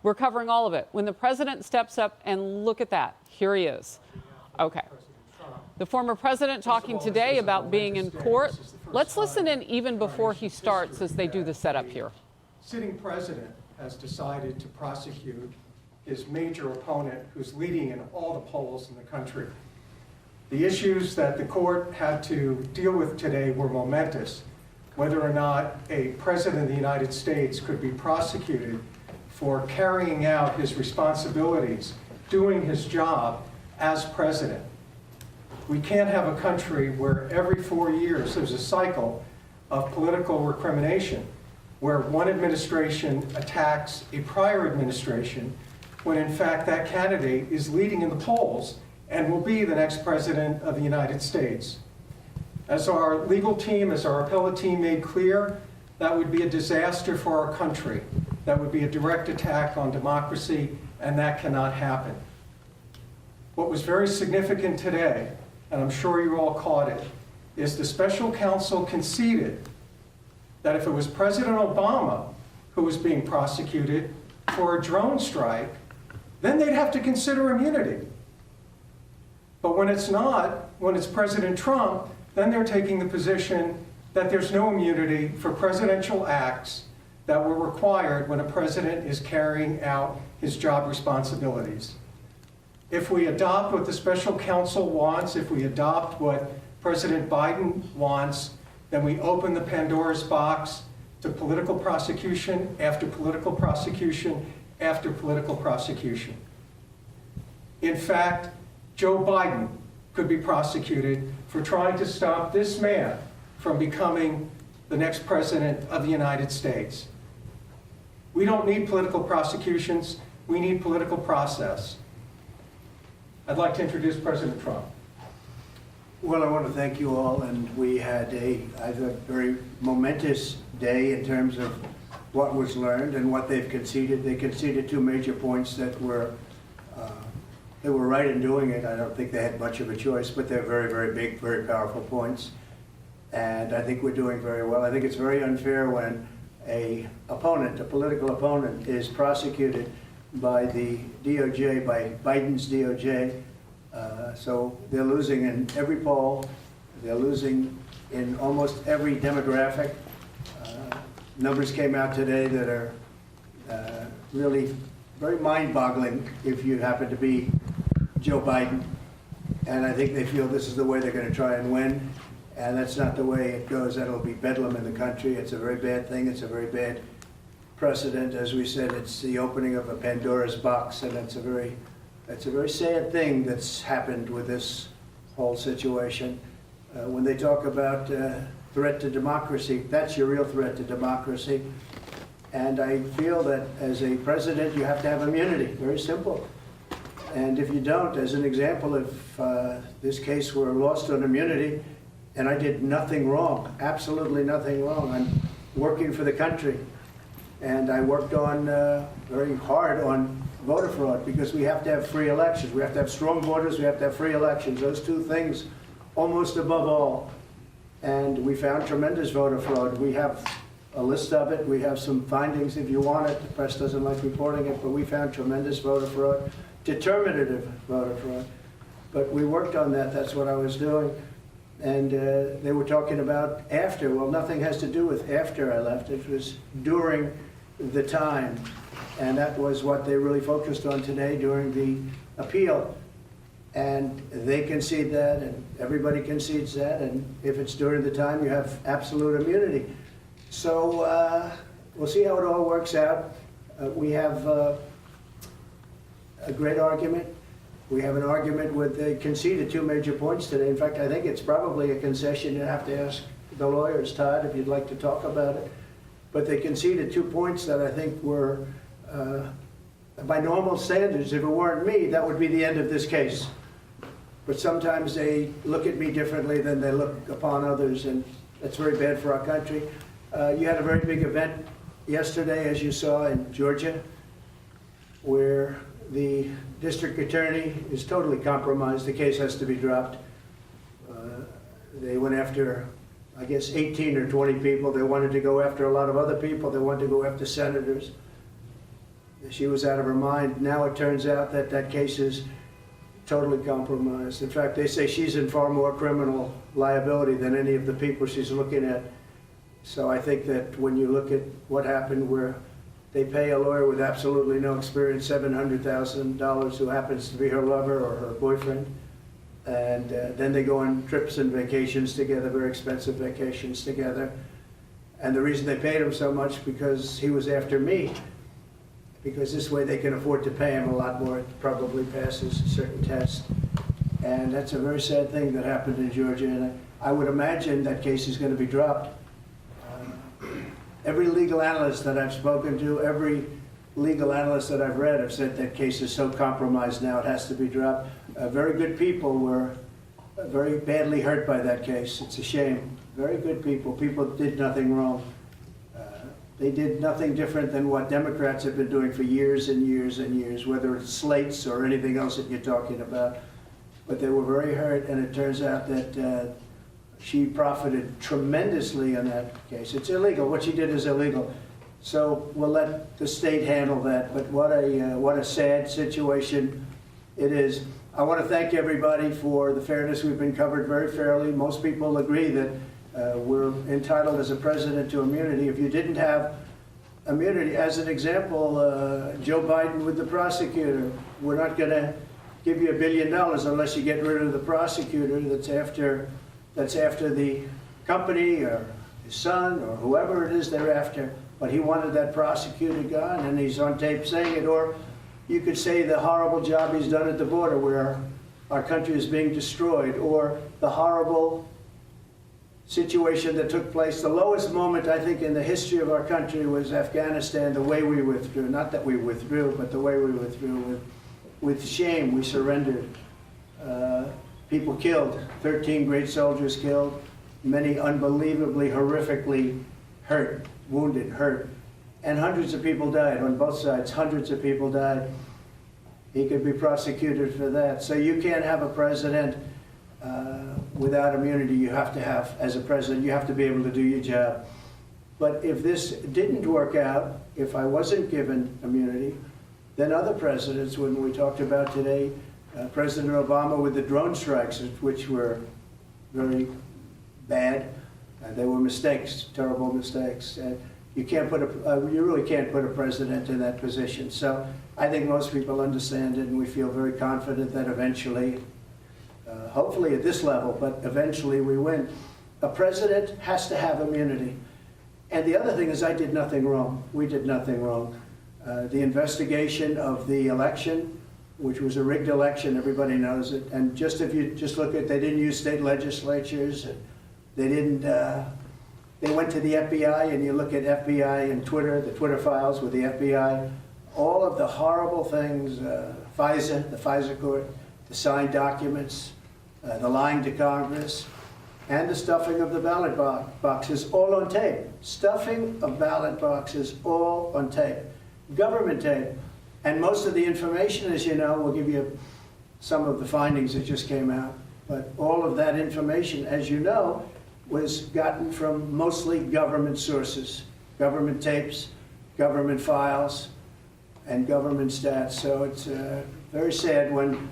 We're covering all of it. When the president steps up, and look at that, here he is. Okay. The former president talking today about being in court. Let's listen in even before he starts as they do the setup here. Sitting president has decided to prosecute his major opponent who's leading in all the polls in the country. The issues that the court had to deal with today were momentous. Whether or not a president of the United States could be prosecuted for carrying out his responsibilities, doing his job as president. We can't have a country where every 4 years there's a cycle of political recrimination, where one administration attacks a prior administration, when in fact that candidate is leading in the polls and will be the next president of the United States. As our legal team, as our appellate team made clear, that would be a disaster for our country. That would be a direct attack on democracy, and that cannot happen. What was very significant today, and I'm sure you all caught it, is the special counsel conceded that if it was President Obama who was being prosecuted for a drone strike, then they'd have to consider immunity. But when it's not, when it's President Trump, then they're taking the position that there's no immunity for presidential acts that were required when a president is carrying out his job responsibilities. If we adopt what the special counsel wants, if we adopt what President Biden wants, then we open the Pandora's box to political prosecution after political prosecution after political prosecution. In fact, Joe Biden could be prosecuted for trying to stop this man from becoming the next president of the United States. We don't need political prosecutions, we need political process. I'd like to introduce President Trump. Well, I want to thank you all, and we had a very momentous day in terms of what was learned and what they've conceded. They conceded two major points that were they were right in doing it. I don't think they had much of a choice, but they're very, very big, very powerful points. And I think we're doing very well. I think it's very unfair when a political opponent, is prosecuted by the DOJ, by Biden's DOJ. So they're losing in every poll. They're losing in almost every demographic. Numbers came out today that are really very mind-boggling if you happen to be Joe Biden. And I think they feel this is the way they're going to try and win. And that's not the way it goes. That'll be bedlam in the country. It's a very bad thing. It's a very bad precedent. As we said, it's the opening of a Pandora's box, and that's a very sad thing that's happened with this whole situation. When they talk about threat to democracy, that's your real threat to democracy. And I feel that as a president, you have to have immunity. Very simple. And if you don't, as an example, if this case were lost on immunity, and I did nothing wrong, absolutely nothing wrong. I'm working for the country, and I worked on very hard on voter fraud, because we have to have free elections. We have to have strong voters. We have to have free elections. Those two things almost above all. And we found tremendous voter fraud. We have a list of it. We have some findings if you want it. The press doesn't like reporting it, but we found tremendous voter fraud, determinative voter fraud. But we worked on that. That's what I was doing. And they were talking about after. Well, nothing has to do with after I left. It was during the time. And that was what they really focused on today during the appeal. And they concede that, and everybody concedes that. And if it's during the time, you have absolute immunity. So we'll see how it all works out. We have a great argument. We have an argument with, they conceded two major points today. In fact, I think it's probably a concession. You have to ask the lawyers, Todd, if you'd like to talk about it. But they conceded 2 points that I think were, by normal standards, if it weren't me, that would be the end of this case. But sometimes they look at me differently than they look upon others, and that's very bad for our country. You had a very big event yesterday, as you saw, in Georgia, where the district attorney is totally compromised. The case has to be dropped. They went after, I guess, 18 or 20 people. They wanted to go after a lot of other people. They wanted to go after senators. she was out of her mind. Now it turns out that that case is totally compromised. In fact, they say she's in far more criminal liability than any of the people she's looking at. So I think that when you look at what happened where they pay a lawyer with absolutely no experience $700,000 who happens to be her lover or her boyfriend, and then they go on trips and vacations together, very expensive vacations together. And the reason they paid him so much because he was after me, because this way they can afford to pay him a lot more. It probably passes certain tests. And that's a very sad thing that happened in Georgia, and I would imagine that case is going to be dropped. Every legal analyst that I've spoken to, every legal analyst that I've read have said that case is so compromised now it has to be dropped. Very good people were very badly hurt by that case. It's a shame. Very good people. People did nothing wrong. They did nothing different than what Democrats have been doing for years and years and years, whether it's slates or anything else that you're talking about. But they were very hurt, and it turns out that she profited tremendously in that case. It's illegal. What she did is illegal. So we'll let the state handle that. But what a sad situation it is. I want to thank everybody for the fairness. We've been covered very fairly. Most people agree that we're entitled as a president to immunity. If you didn't have immunity, as an example, Joe Biden with the prosecutor, we're not going to give you $1 billion unless you get rid of the prosecutor that's after the company or his son or whoever it is they're after. But he wanted that prosecutor gone, and he's on tape saying it. Or you could say the horrible job he's done at the border where our country is being destroyed, or the horrible situation that took place. The lowest moment, I think, in the history of our country was Afghanistan, the way we withdrew. Not that we withdrew, but the way we withdrew. With shame, we surrendered. People killed, 13 great soldiers killed, many unbelievably, horrifically hurt, wounded, hurt. And hundreds of people died on both sides. Hundreds of people died. He could be prosecuted for that. So you can't have a president without immunity. You have to have, as a president, you have to be able to do your job. But if this didn't work out, if I wasn't given immunity, then other presidents, when we talked about today, President Obama with the drone strikes, which were very bad, they were mistakes, terrible mistakes. You really can't put a president in that position. So I think most people understand it, and we feel very confident that eventually, hopefully at this level, but eventually we win. A president has to have immunity. And the other thing is I did nothing wrong. We did nothing wrong. The investigation of the election, which was a rigged election, everybody knows it. And if you just look at, they didn't use state legislatures. They didn't. They went to the FBI, and you look at FBI and Twitter, the Twitter files with the FBI, all of the horrible things, the FISA court, the signed documents, the lying to Congress, and the stuffing of the ballot boxes, all on tape. Stuffing of ballot boxes, all on tape. Government tape. And most of the information, as you know, we'll give you some of the findings that just came out, but all of that information, as you know, was gotten from mostly government sources, government tapes, government files, and government stats. So it's very sad when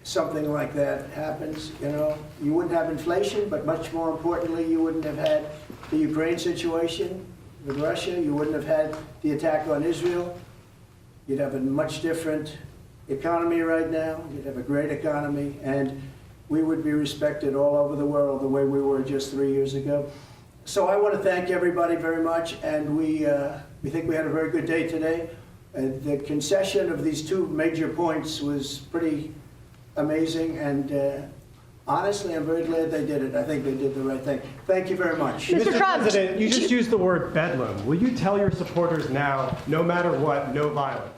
something like that happens. You know, you wouldn't have inflation, but much more importantly, you wouldn't have had the Ukraine situation with Russia. You wouldn't have had the attack on Israel. You'd have a much different economy right now. You'd have a great economy, and we would be respected all over the world the way we were just 3 years ago. So I want to thank everybody very much, and we think we had a very good day today. The concession of these two major points was pretty amazing, and honestly, I'm very glad they did it. I think they did the right thing. Thank you very much. Mr. President, you just used the word bedlam. Will you tell your supporters now, no matter what, no violence?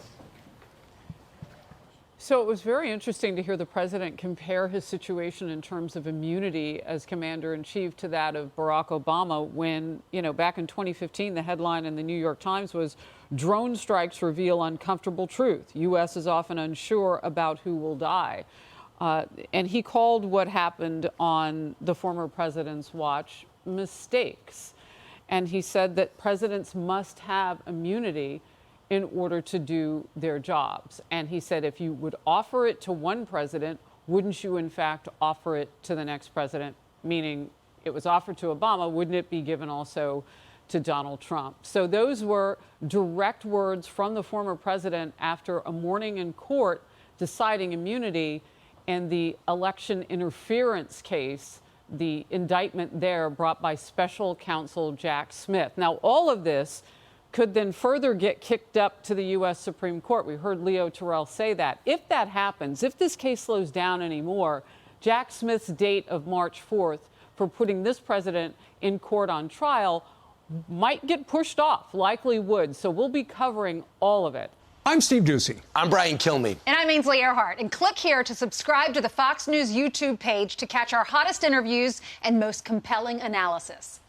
So it was very interesting to hear the president compare his situation in terms of immunity as commander-in-chief to that of Barack Obama when, you know, back in 2015, the headline in the New York Times was, "Drone strikes reveal uncomfortable truth. U.S. is often unsure about who will die." And he called what happened on the former president's watch mistakes. And he said that presidents must have immunity in order to do their jobs. And he said, if you would offer it to one president, wouldn't you in fact offer it to the next president? Meaning it was offered to Obama, wouldn't it be given also to Donald Trump? So those were direct words from the former president after a morning in court deciding immunity and the election interference case, the indictment there brought by special counsel Jack Smith. Now, all of this could then further get kicked up to the U.S. Supreme Court. We heard Leo Terrell say that. If that happens, if this case slows down anymore, Jack Smith's date of March 4th for putting this president in court on trial might get pushed off, likely would. So we'll be covering all of it. I'm Steve Ducey. I'm Brian Kilmeade. And I'm Ainsley Earhart. And click here to subscribe to the Fox News YouTube page to catch our hottest interviews and most compelling analysis.